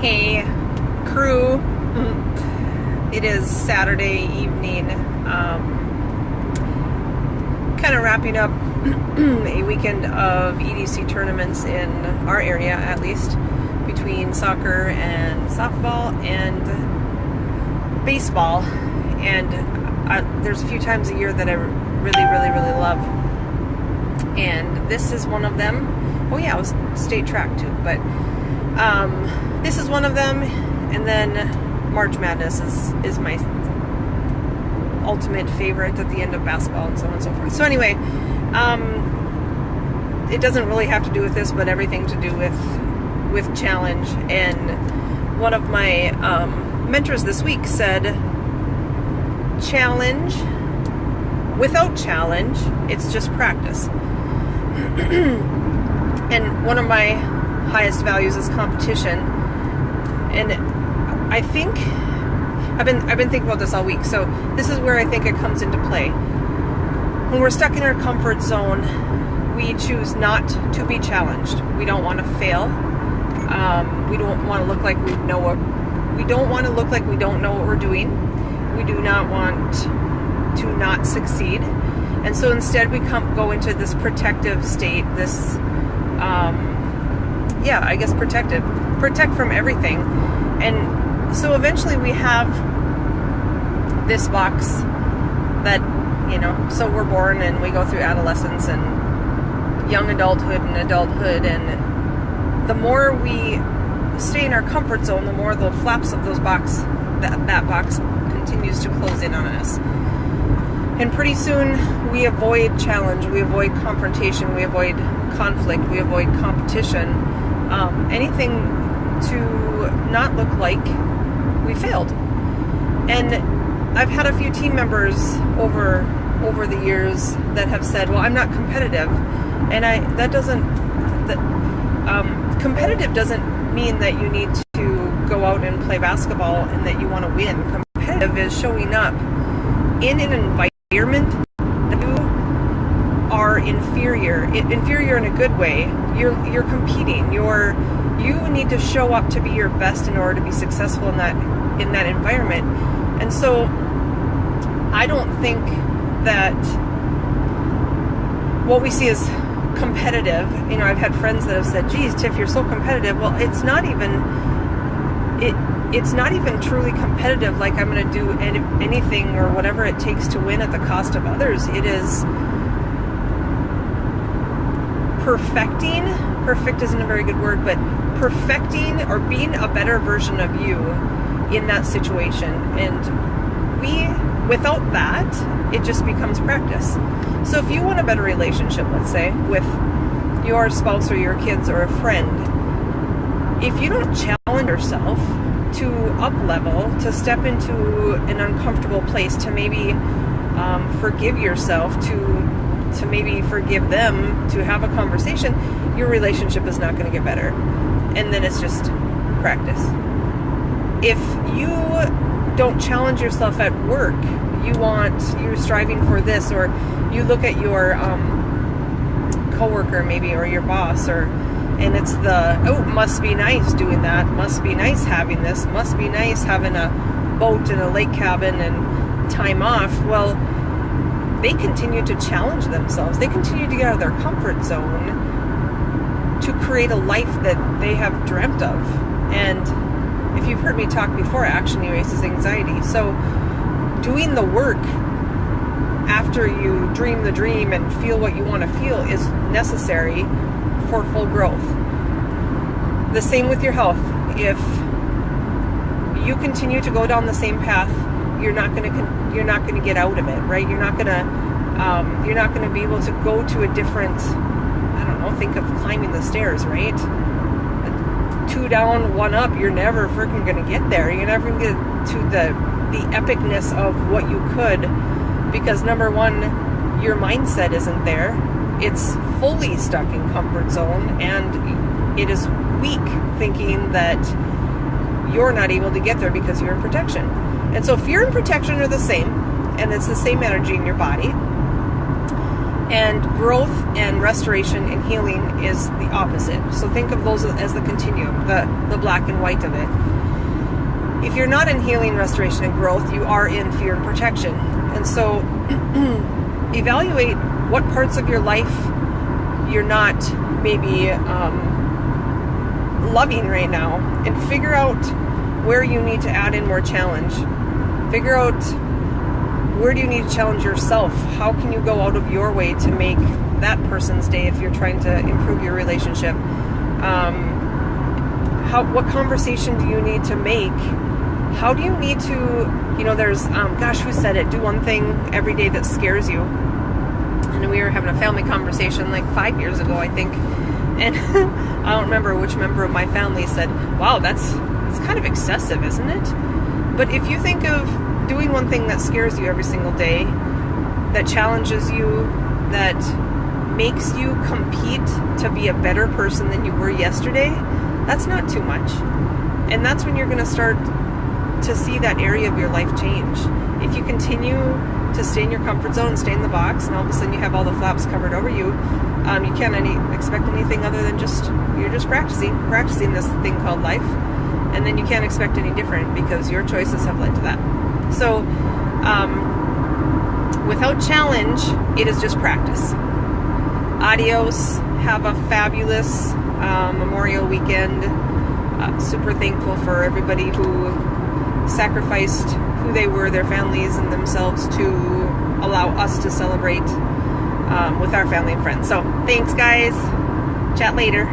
Hey, crew. It is Saturday evening. Kind of wrapping up a weekend of EDC tournaments in our area, at least, between soccer and softball and baseball. And there's a few times a year that I really love. And this is one of them. Oh yeah, it was state track too, but this is one of them. And then March Madness is my ultimate favorite at the end of basketball and so on and so forth. So anyway, it doesn't really have to do with this, but everything to do with challenge. And one of my mentors this week said, challenge without challenge, it's just practice. And one of my highest values is competition. And I think I've been thinking about this all week. So this is where I think it comes into play. When we're stuck in our comfort zone, we choose not to be challenged. We don't want to fail. We don't want to look like we don't know what we're doing. We do not want to not succeed. And so instead we go into this protective state, this protect from everything. And so eventually we have this box that, so we're born and we go through adolescence and young adulthood and adulthood, and the more we stay in our comfort zone, the more the flaps of that box continues to close in on us. And pretty soon we avoid challenge, we avoid confrontation, we avoid conflict, we avoid competition, anything to not look like we failed. And I've had a few team members over the years that have said, well, I'm not competitive. And competitive doesn't mean that you need to go out and play basketball and that you want to win. Competitive is showing up in an environment that you are inferior in a good way. You're competing. You need to show up to be your best in order to be successful in that environment. And so I don't think that what we see as competitive, I've had friends that have said, geez, Tiff, you're so competitive. Well, it's not even truly competitive, like I'm going to do anything or whatever it takes to win at the cost of others. It is perfect isn't a very good word, but perfecting or being a better version of you in that situation. And without that, it just becomes practice. So if you want a better relationship, let's say, with your spouse or your kids or a friend, if you don't challenge yourself to up level, to step into an uncomfortable place, to maybe forgive yourself, to maybe forgive them, to have a conversation, your relationship is not going to get better. And then it's just practice. If you don't challenge yourself at work, you're striving for this, or you look at your coworker maybe, or your boss, and it's must be nice doing that, must be nice having this, must be nice having a boat and a lake cabin and time off. Well, they continue to challenge themselves. They continue to get out of their comfort zone to create a life that they have dreamt of. And if you've heard me talk before, action erases anxiety. So doing the work after you dream the dream and feel what you want to feel is necessary for full growth. The same with your health. If you continue to go down the same path, you're not going to get out of it, right? You're not going to be able to go to a different, think of climbing the stairs, right? 2 down, 1 up, you're never freaking going to get there. You're never going to get to the epicness of what you could, because number one, your mindset isn't there. It's fully stuck in comfort zone, and it is weak thinking that you're not able to get there because you're in protection. And so fear and protection are the same, and it's the same energy in your body. And growth and restoration and healing is the opposite. So think of those as the continuum, the black and white of it. If you're not in healing, restoration, and growth, you are in fear and protection. And so evaluate what parts of your life you're not maybe loving right now, and figure out where you need to add in more challenge. Figure out where do you need to challenge yourself. How can you go out of your way to make that person's day if you're trying to improve your relationship? What conversation do you need to make? How do you need to, there's, who said it? Do one thing every day that scares you. And we were having a family conversation like 5 years ago, I think. And I don't remember which member of my family said, wow, it's kind of excessive, isn't it? But if you think of doing one thing that scares you every single day, that challenges you, that makes you compete to be a better person than you were yesterday, that's not too much. And that's when you're going to start to see that area of your life change. If you continue to stay in your comfort zone and stay in the box, and all of a sudden you have all the flaps covered over you, you can't expect anything other than you're just practicing this thing called life. And then you can't expect any different because your choices have led to that. So, without challenge, it is just practice. Adios. Have a fabulous Memorial weekend. Super thankful for everybody who sacrificed who they were, their families, and themselves to allow us to celebrate with our family and friends. So, thanks, guys. Chat later.